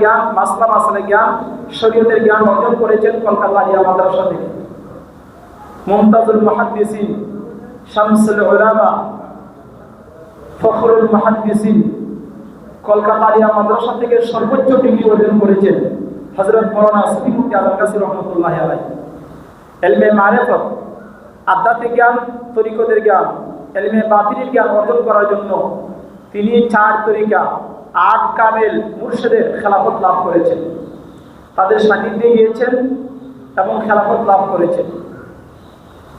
জ্ঞান, মাসলা জ্ঞান, শরীয়তের জ্ঞান অর্জন করেছেন কলকাতা আলিয়া মাদ্রাসা থেকে। মুমতাজুল মুহাদ্দিসিন, শামসুল উলামা, ফখরুল মুহাদ্দিসিন, কলকাতা আলিয়া মাদ্রাসা থেকে সর্বোচ্চ ডিগ্রি অর্জন করেছেন হযরত মাওলানা সুফি মুফতি আজম গাজী রহমাতুল্লাহি আলাইহি। ইলমে মারিফত, আধ্যাত্মিক জ্ঞান, তরিকতের জ্ঞান, ইলমে বাতিনের জ্ঞান অর্জন করার জন্য তিনি 4 তরিকা 8 কামেল মুর্শিদের খেলাফত লাভ করেছেন, তাদের সান্নিধ্যে গিয়েছেন এবং খেলাফত লাভ করেছেন।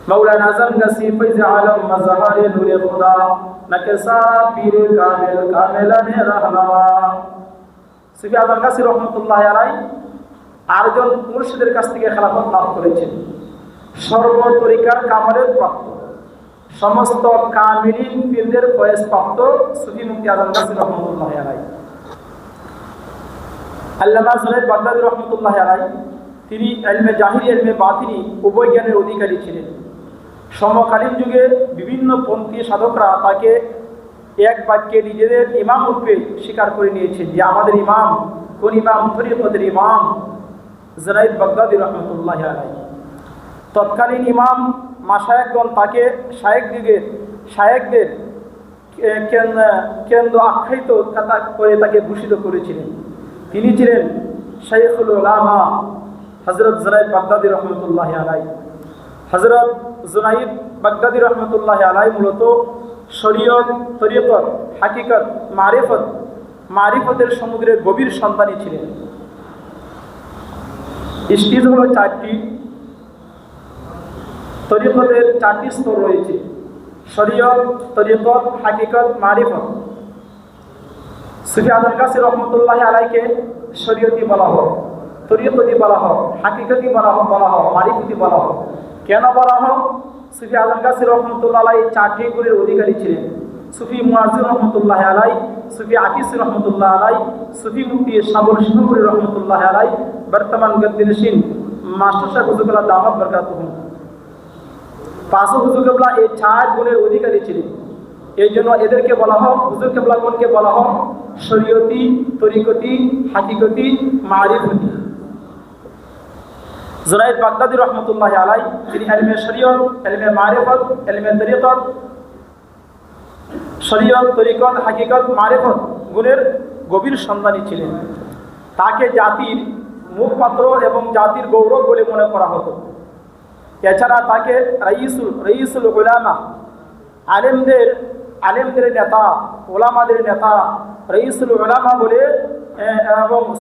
মাওলানা আজম গাজী ফৈজ আলম মাজহারে নূরে খুদা নকশা পীর কামেল কামেলানে রাহনামা। সুফি আজম গাজী রহমাতুল্লাহি আলাইহি 8 জন মুর্শিদের কাছ থেকে খেলাফত লাভ করেছেন। সর্ব তরিকার কামালের প্রাপ্ত, সমস্ত কামিলিন পীরদের ফয়েজ প্রাপ্ত সুফি মুফতি আজম গাজী রহমাতুল্লাহি আলাইহি। আল্লামা জুনায়েদ বাগদাদী রহমাতুল্লাহি আলাইহি তিনি ইলমে জাহিরি ইলমে বাতিনি উভয় জ্ঞানের অধিকারী ছিলেন। সমকালীন যুগে বিভিন্ন পন্থী সাধকরা তাকে এক বাক্যে নিজেদের ইমাম রূপে স্বীকার করে নিয়েছেন যে আমাদের ইমাম, কোন ইমাম? তরিকতের ইমাম জুনায়েদ বাগদাদী রহমাতুল্লাহি আলাইহি। তৎকালীন ইমাম মাশায়েখগণ তাকে শায়েখদের কেন্দ্র আখ্যায়িত করে তাকে ভূষিত করেছিলেন। তিনি ছিলেন শাইখুল উলামা হযরত জুনায়েদ বাগদাদী রহমাতুল্লাহি আলাইহি। হযরত জুনায়েদ বাগদাদী রহমাতুল্লাহি আলাইহি মূলত শরীয়ত, তরিকত, হাকিকত, মারিফতের সমুদ্রের গভীর সন্ধানী ছিলেন। স্টেজ হলো 4টি, তরিকতের 4টি স্তর রয়েছে: শরীয়ত, তরিকত, হাকিকত, মারিফত। সুফি আজম গাজী রহমাতুল্লাহি আলাইহিকে শরীয়তি বলা হয়, তরিকতি বলা হয়, হাকিকতি বলা হয়, মারিফতি বলা হয়। কেন বলা হয়? সুফি আজম গাজী রহমাতুল্লাহি আলাইহি 4টি গুণের অধিকারী ছিলেন। সুফি মুয়াজ্জিন রহমাতুল্লাহি আলাইহি, সুফি আকিস রহমাতুল্লাহি আলাইহি, সুফি মুফতি শাবুল শিবপুরী রহমাতুল্লাহি আলাইহি, বর্তমান গদ্দিনশীন মাস্টার সাহেব হুজুরুল্লাহ দামাত বরকাতুহু। 5 হুজুর কেবলা এই 4 গুণের অধিকারী ছিলেন। এই জন্য এদেরকে বলা হয়, হুজুর কেবলাগণকে বলা হয় শরীয়তি, তরিকতি, হাকিকতি, মারিফতি। জুনায়েদ বাগদাদী রহমাতুল্লাহি আলাইহি তিনি ইলমে শরীয়ত, ইলমে মারিফত, ইলমে তরিকত, শরীয়ত, তরিকত, হাকিকত, মারিফত গুণের গভীর সন্ধানী ছিলেন। তাকে জাতির মুখপাত্র এবং জাতির গৌরব বলে মনে করা হতো। এছাড়া তাকে রাইসুল উলামা, আলেমদের নেতা, ওলামাদের নেতা, রাইসুল উলামা বলে এবং